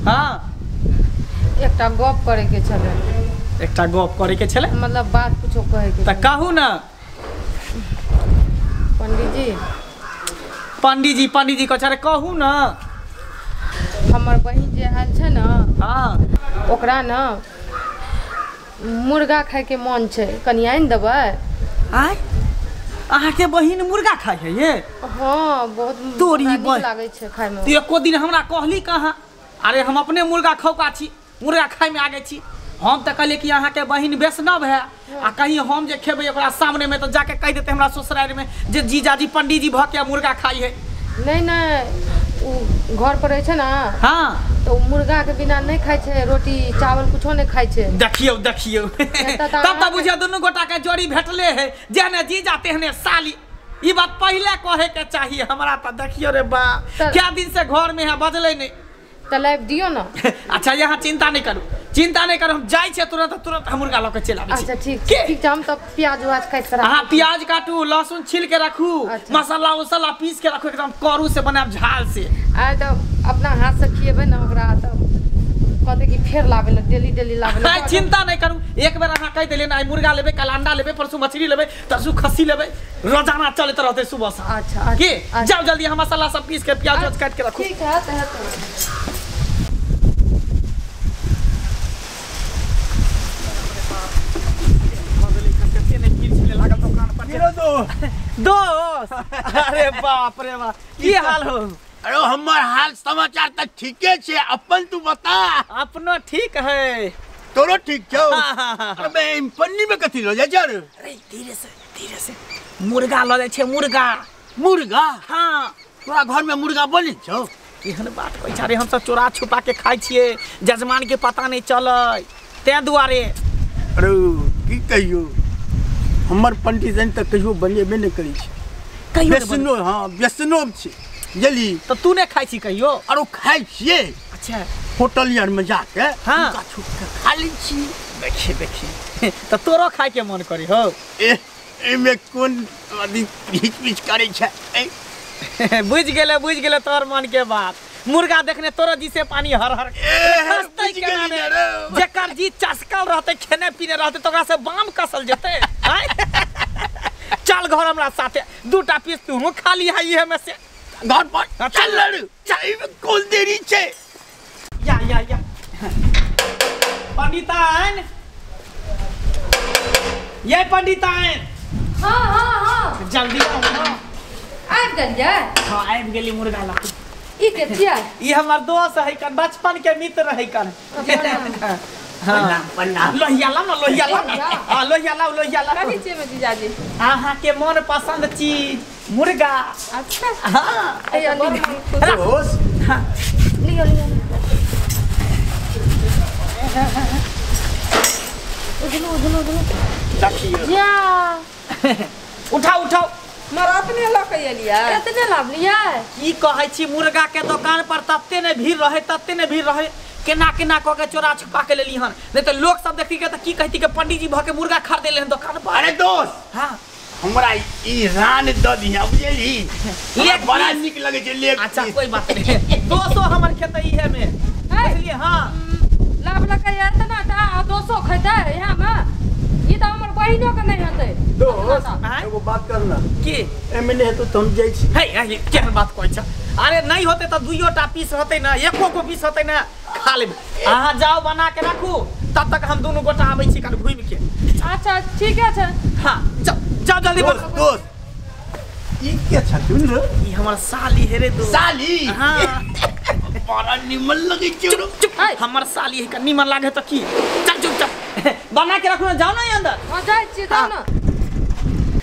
हाँ एकटा गप करे के छले। एकटा गप करे के छले मतलब बात कुछो कहे के त कहू ना। पंडित जी कह कहू ना। हमर बहिन जे आयल छै ना हाँ ओकरा ना मुर्गा खाए के मन छै, कनी आनि देबै? आय अहाँ के बहिन मुर्गा खाय है ये? हाँ बहुत तोरी नीक लागे छै खाए में। एको दिन हमरा कहली कहाँ? अरे हम अपने मुर्गा खौका छी, मुर्गा खाए में आगे छी। हम तो कहलिए कि अहाँ के बहिन वैष्णव है आ कहीं हम जे खेबै ओकरा सामने में तो जाके कह देते हमरा ससुराल में जे जीजाजी पंडित जी भ के मुर्गा खाई है। नहीं नहीं घर पर रहे छै ना। हाँ तो मुर्गा के बिना नहीं खाए छै, रोटी चावल कुछो नहीं खाए छै। देखियो तब तो बुझियो दुनू गोटा के जोड़ी भेटले है, जेहने जी जाते हने साली। ई बात पहले कहे के चाहिए हमरा। तो देखियो रे बा क्या दिन से घर में है बदले नहीं। तलाब दियो ना। अच्छा यहाँ चिंता नहीं करू हम जाई छे तुरंत हम मुर्गा लेके चल आबै छी। अच्छा ठीक हम तब प्याज वाज काट के हां प्याज काटू, लहसुन छील के रखू, मसाला उसाला पीस के रखू, एकदम करू से बनाब झाल से। आ तो अपना हाथ से खिएबे ना ओकरा तो कहते कि फेर लावे ला डेली लावे ला। चिंता नहीं करू, एक बार अहाँ कह देलिए ना मुर्गा लेबे, कल अंडा लेबे, परसों मछली लेबे, तरसू खस्सी लेबे, रोजाना चलते रहते सुबह से। अच्छा की जाओ जल्दी हम मसाला सब पीस के प्याज काट के रखू। ठीक है तो दोस्त अरे बाप रे बाप की हाल हो? अरे हमार हाल समाचार तक ठीके छे, अपन तू बता। अपनो ठीक है, तोरो ठीक छौ? अरे मैं पन्नी में कथी लो जा चल। अरे धीरे से मुर्गा लो जाय छे। मुर्गा हाँ तोरा घर में मुर्गा बने छौ? एहन बात कहै छे रे, हम सब चोरा छुपा के खाई छिए, जजमान के पता नहीं चलै ते दुआरे। अरे की कहियो हमर पंडित जन तक कहियो बनेबे नहीं करी छे। वैष्णव हाँ वैष्णव छे जली। तो तू ने खाई छी कहियो? अरे खाई छिए। अच्छा होटल यार में जाके हाँ छुप के खा ली छी। देखिए तो तोरो खाए के मन करे हो? एमे कोन आदमी बीच करे छे। बुझ गेले तोर मन के बात। मुर्गा देखने तोरो जी से पानी हर जेकर जी चस्कल रहते, खेने पीने रहते तो से बाम कसल जेते। चल घर हमरा साथे, दूटा पीस तू खा ली है ये में से। घर पर चल लड़ चाय में कौन देरी छे। या पंडिताइन ये पंडिताइन। हाँ जल्दी आबि गेलियै? हाँ आबि गेली मुर्गा ला। ई के छियै? ई हमर दोस्त है कन, बचपन के मित्र है कन। हाँ लोहिया ला ना हाँ लोहिया ला। कथी छियै में जीजाजी? अहाँ के मन पसंद चीज मुर्गा। अच्छा हाँ दोस्त हाँ लियो उधलो देखियो या उठाओ मरतने ल के एलियै? कितने लाभ लियै? की कहै छी मुर्गा के दुकान पर तत्ते ने भीड़ रहे केना कह के चोरा छुपा के लेली हन। नहीं तो लोग सब देखी के तो की कहती के पंडित जी भ के मुर्गा खरीदे ले दुकान पर। अरे दोस्त हाँ हमरा ई रान द दिया बुझली, ले बड़ा निक लगे छे ले। अच्छा कोई बात नहीं, 200 हमर खेतई है में बुझलिए। हाँ लाभ लके एतना ता 200 खैते यहां में? ई त हमर बहिनो के नहीं होतै। दोस्त एगो बात करना की एमे नहीं हेतौ तो हम जाई छी। हे केहन बात कहै छ? अरे नहीं होते तो दुइयोटा पीस होते ना, एको को पीस होते ना, खा लेब। अहाँ जाओ बना के रखू, तब तक हम दोनों गोटा आबै छी कल घूम के। अच्छा ठीक है छै। हाँ जाओ जल्दी बोल। दोस्त ई के छथुन रे? ई हमर साली है रे दोस्त। साली? हाँ बड़ा निमन लगे छे। चुप हमर साली है, निमन लागे तो की। चल चुप बना के रखो ना, जाओ ना अंदर। हां जाय छी त ना।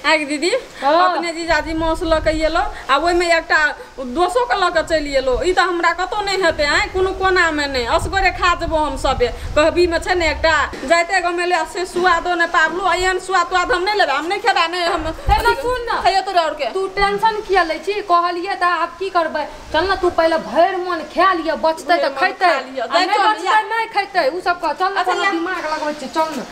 आगे दीदी अपने जीजाजी मांस ल के एलो आ ओइ में एकटा 200 के ल के चलि एलो। ई त हमरा कतो नहीं हेते आइ कोनो कोना में नहीं, असगरे खा जेबो हम सबे। कहबी में छै ने एकटा जाते गमेले से सुआदो ने पाबलू, एहन स्वाद हम नहीं लेबे, हम नहीं खेबा नहीं। हम ना सुन ना खइयो तो और के तू टेंशन किया ले छी? कहलिए त आप की करबे? चल ना तू पहले भैर मन खा लिया, बचते त खैते, नहीं खैते उ सब का। चल ना दिमाग लगबै छी, चल ना।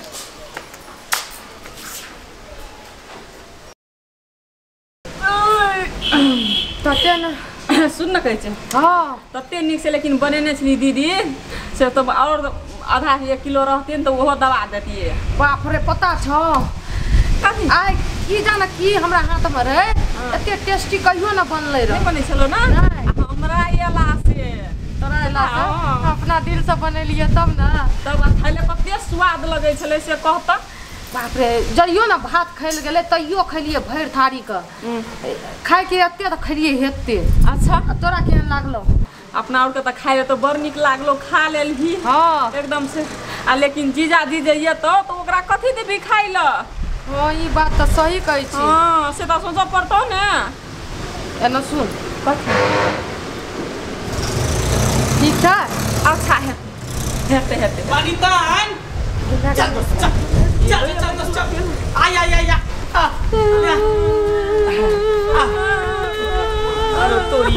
तते न सुन न कहै छै हाँ तते नीक से लेकिन बनेने छली दीदी से तो और आधा 1 किलो रहते न तो ओहो दबा देतिए। बाप रे पता छ कथी आइ की जाना की हमरा हाथ में रहे एते टेस्टी कहियो ना बनले नहीं रहे बने छलो ना नहीं। हमरा एला से तोरा इला से हाँ। अपना दिल से बनेलिए तब ना तब खाइले कते स्वाद लगै छलै से कहत। बाप रे जइयो ना भात खैल गेलै तैयो खैलिए भरि थारी के खाय के एते त खैलिए हेते। अच्छा तोरा केहन लागलो? अपना और के त खाए तो बड़ निक लागलो खा लेलही हाँ एकदम से आ लेकिन जीजाजी जइए तो ओकरा कथी देबी खाइ ल। हाँ ई बात तो सही कहै छी। हाँ से त सोचऽ पड़तौ ने। एना सुन कथी ठीक है अच्छा है हेते हेते बनितान चल दोस्त चल दोस्त चल आय आय आय अरे तोरी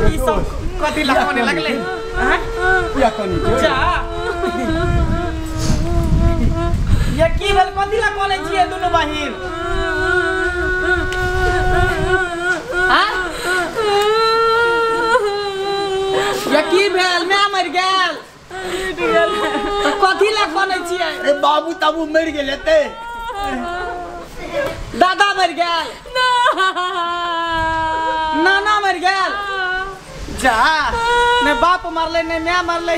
ई सब कथी लगाने लगले हैं क्या कनी जा ये की भेल कथी लगाने छिए दुनु बहिन हां ये की भेल मैं मर गेल तो कथी लगाने छिए? अरे बाबू ताबू मर गेल हेते दादा मर गेल नाना मर गेल जा ने बाप मरले ने मैं मरले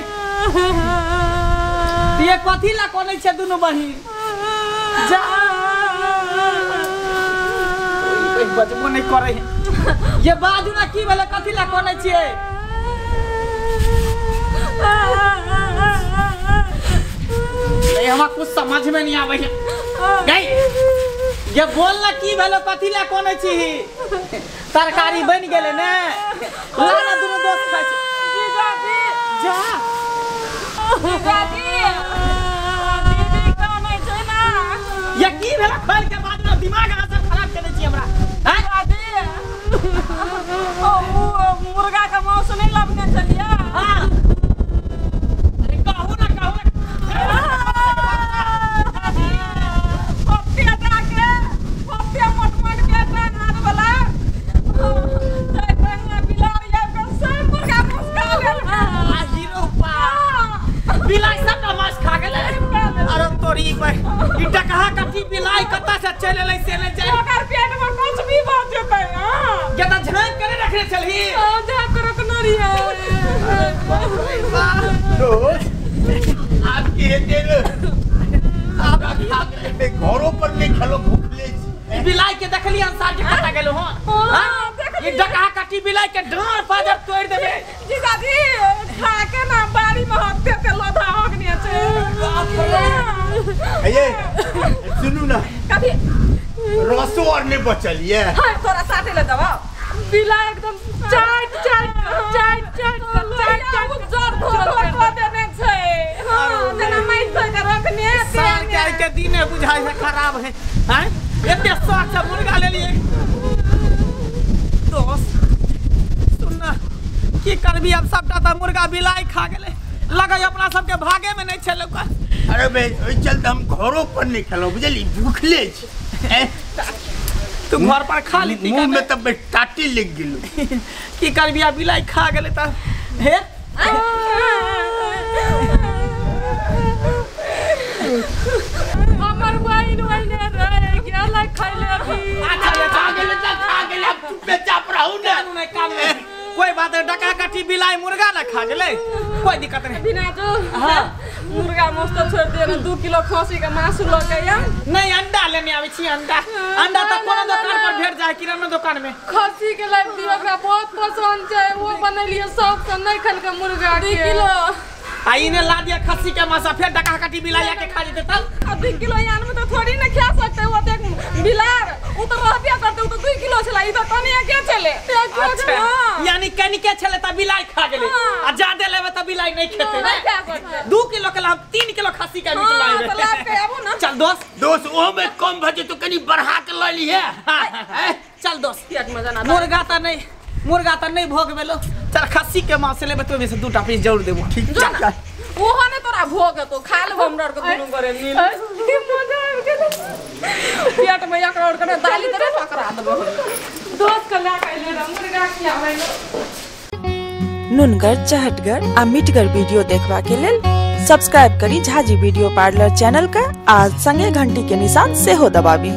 ये कथी ला कोने छे दुनु बहिन जा एक बजबो नहीं करे ये बाजू ना की भेले कथी ला कोने छे? ये हमरा कुछ समझ में नहीं आवे गई ये बोल ना की भेलो कथी ला कोने छी? तरकारी बन गेले ने लाना दुनु दोस्त खाइ छी जीजाजी जा जीजाजी दीदी कानै छै ना ये की भेला खोल के बाद में दिमाग अहाँ खराब कर दै छी हमरा हैं जीजाजी ओ मुर्गा का मांस नहीं लाबने छलिए। हां अरे कहू ना पप्पी जाके पप्पी मोट के नान वाला जय बंगा बिलार या के सब मुर्गा मांस खा लेल आ हीरो पा बिलाई सब मांस खा गेले। अरे तोरी भाई इटा कहा कथी बिलाई कत्ता से चले ले से ले जाए ओकर पेट में कुछ भी बात जेतै। हां ये तो झांक करे रखले चलही जा करक नरी है आपके हेते आप घरों पर के खलो भूखले छी बिलाई के देखली हम साथ कटा गेलो हां ये डकहा कटी बिलाई के डांर पाजर तोड़ देबे। जीजाजी खा के ना बाड़ी में हत्ते ते लधा हगने छै। ये सुनू ना कथी रसो और नहीं बचल ये हां तोरा साथे ले दबा बिला एकदम चाट जर धोर को देने छै। हां जना माइ से के रखने साल के दिने बुझाई है खराब है हैं एते शौक से मुर्गा ले लिए दोस्त सुन ना की करबी अब सबटा त मुर्गा बिलाई खा गेले लगे अपना सबके भागे में नहीं छे लोग। अरे भाई ओइ चलते हम घरों पर नहीं खेलो बुझली भूखले छी तू घर पर खा ली मुंह में तब टाटी लग गेलो की करबी अब बिलाई खा गेले त हे हमर बहिन ओइने रह गेलै खैले भी खा गेले अब चुपचाप रहू ना नहीं काम नहीं कोई बात है डका कटी बिलाई मुर्गा ना खा गेले कोई दिक्कत नहीं। बिना जो हां मुर्गा मांस तो छोड़ दिए ना 2 किलो खसी का मांस ल के या नहीं अंडा लेने आवे छी अंडा तो कोनो दुकान पर भेट जाए किराना दुकान में खस्सी के लाइफ दी ओकरा बहुत पसंद छै वो बनेलिए सब से नहीं खल के मुर्गा 2 किलो आ इने ला दिया खस्सी के मांस फिर डका कटी बिलाई के खा जेते तब अब 2 किलो यान में तो थोड़ी ना खा सकते वो देख बिलार वो तो रहबिया करते वो तो 2 किलो छला ई तो कनिया के चले अच्छा यानी कनी के छले त बिलाई खा गेले हाँ। आ ज्यादा लेबे त बिलाई नहीं खेते नहीं खा सकते 2 किलो के हम 3 किलो खस्सी के मीट हां लाए तो लाभ के आबो ना चल दोस्त ओ में कम भजे तो कनी बढ़ा के ल ली है चल दोस्त पेट में जाना मुर्गा त नहीं भोग बेलो चल खस्सी के मांस लेबे तो में से 2टा पीस जरूर देबो ठीक चल ओहो ने तोरा भोग तो खा लेबो हमरा के दुनु करे नील की मजा आबि गेलै पेट में एक और करे दाली तरे पकड़ा देबो दोस्त के ला के ले मुर्गा खियाबै नुनगर, चहटगर आ मीठगर वीडियो देखबा के लेल सब्सक्राइब करी झाजी वीडियो पार्लर चैनल का आ संगे घंटी के निशान से हो दबाबी।